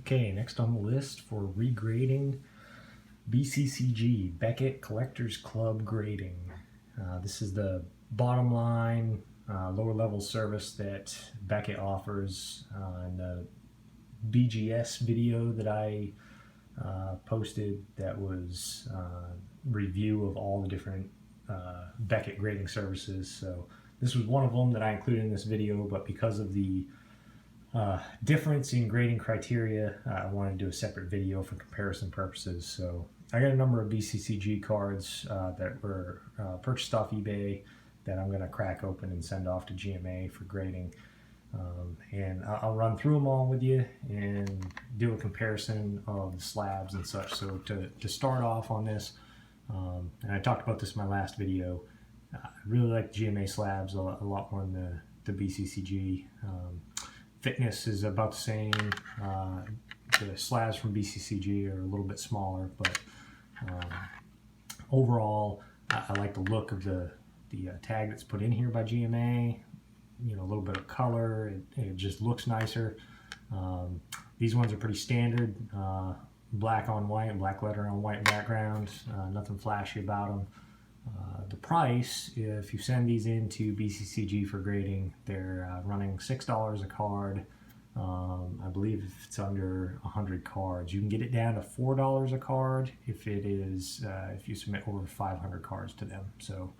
Okay, next on the list for regrading, BCCG, Beckett Collectors Club Grading. This is the bottom line, lower level service that Beckett offers. In the BGS video that I posted, that was review of all the different Beckett grading services. So this was one of them that I included in this video, but because of the difference in grading criteria, I wanted to do a separate video for comparison purposes. So I got a number of BCCG cards that were purchased off eBay that I'm going to crack open and send off to GMA for grading. And I'll run through them all with you and do a comparison of the slabs and such. So to start off on this, and I talked about this in my last video, I really like GMA slabs a lot more than the BCCG. Thickness is about the same. The slabs from BCCG are a little bit smaller, but overall, I like the look of the tag that's put in here by GMA. You know, a little bit of color. It just looks nicer. These ones are pretty standard. Black on white, black letter on white background. Nothing flashy about them. The price, if you send these into BCCG for grading, they're running $6 a card. I believe if it's under 100 cards. You can get it down to $4 a card if it is if you submit over 500 cards to them. So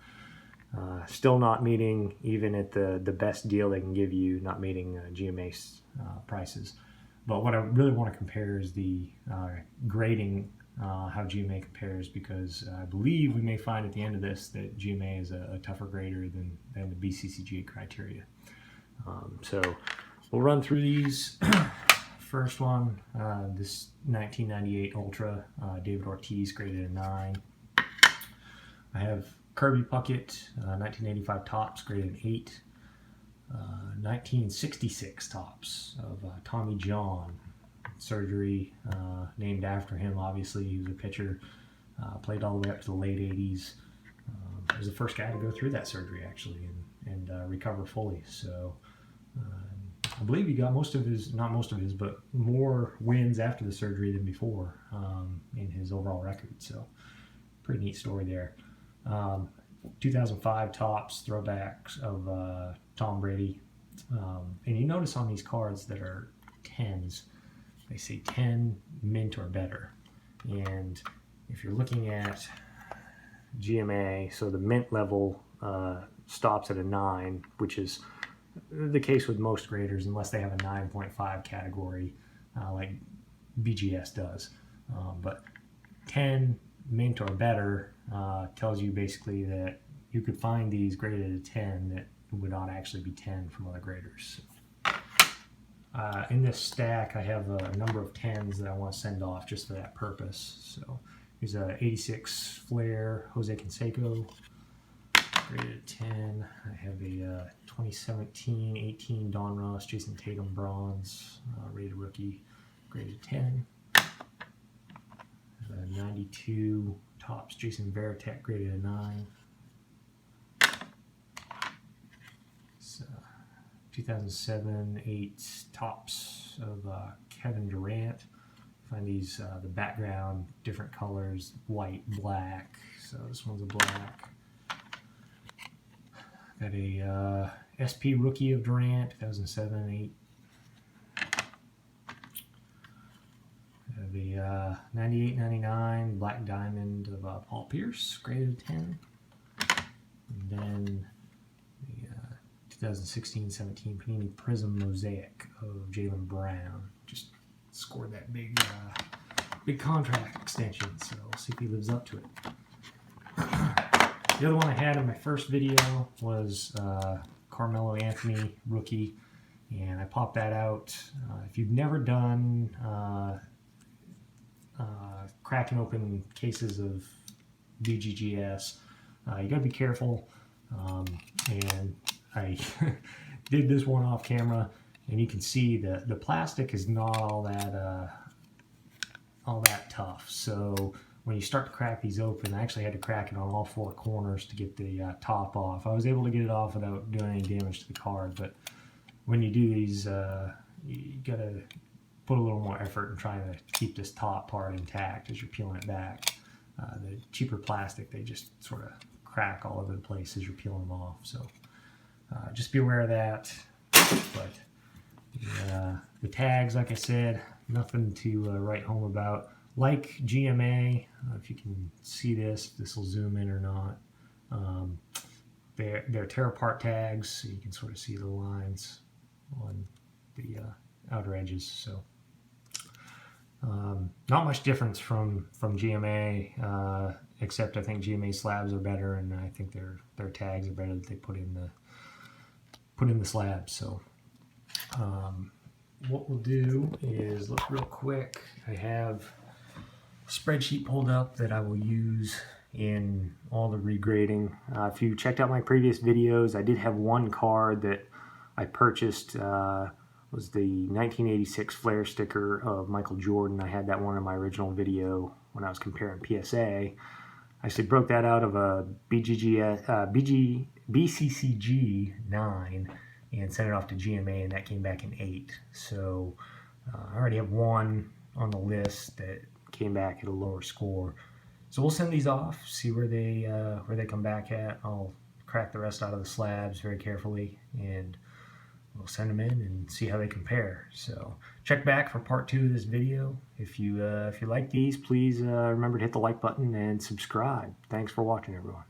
still not meeting, even at the best deal they can give you, not meeting GMA's prices. But what I really want to compare is the grading, how GMA compares, because I believe we may find at the end of this that GMA is a tougher grader than the BCCG criteria. So we'll run through these. First one, this 1998 Ultra, David Ortiz, graded a 9. I have Kirby Puckett, 1985 Topps, graded an 8. 1966 Topps of Tommy John, surgery named after him. Obviously, he was a pitcher, played all the way up to the late 80s. He was the first guy to go through that surgery, actually, and recover fully. So I believe he got most of his, not most of his, but more wins after the surgery than before in his overall record. So pretty neat story there. 2005 Topps throwbacks of Tom Brady. And you notice on these cards that are 10s, they say 10 mint or better. And if you're looking at GMA, so the mint level stops at a 9, which is the case with most graders, unless they have a 9.5 category like BGS does. But 10 mint or better tells you basically that you could find these graded at 10 that would not actually be 10 from other graders. In this stack, I have a number of 10s that I want to send off just for that purpose. So here's a 86 Flair Jose Canseco, graded at 10. I have a 2017-18 Don Russ Jason Tatum bronze, rated rookie, graded at 10. A 92 Topps Jason Varitek, graded at 9. 2007-8 Topps of Kevin Durant. Find these, the background, different colors, white, black. So this one's a black. Got a SP rookie of Durant, 2007-8. Have a 98-99 Black Diamond of Paul Pierce, graded 10. And then the 2016-17 Panini Prism Mosaic of Jaylen Brown. Just scored that big contract extension, so we'll see if he lives up to it. The other one I had in my first video was Carmelo Anthony rookie, and I popped that out. If you've never done cracking open cases of BGGS, you got to be careful. And I did this one off camera, and you can see that the plastic is not all that tough. So when you start to crack these open, I actually had to crack it on all 4 corners to get the top off. I was able to get it off without doing any damage to the card, but when you do these, you gotta put a little more effort in trying to keep this top part intact as you're peeling it back. The cheaper plastic, they just sort of crack all over the place as you're peeling them off. So just be aware of that. But the tags, like I said, nothing to write home about. Like GMA, if you can see this will zoom in or not. They're tear apart tags, so you can sort of see the lines on the outer edges. So not much difference from GMA, except I think GMA slabs are better, and I think their tags are better that they put in the slabs. So what we'll do is look real quick. I have a spreadsheet pulled up that I will use in all the regrading. If you checked out my previous videos, I did have one card that I purchased, was the 1986 flare sticker of Michael Jordan. I had that one in my original video when I was comparing PSA. I actually broke that out of a BCCG 9 and sent it off to GMA, and that came back in 8. So I already have one on the list that came back at a lower score. So we'll send these off, see where they come back at. I'll crack the rest out of the slabs very carefully, and we'll send them in and see how they compare. So check back for part 2 of this video. If you like these, please remember to hit the like button and subscribe. Thanks for watching, everyone.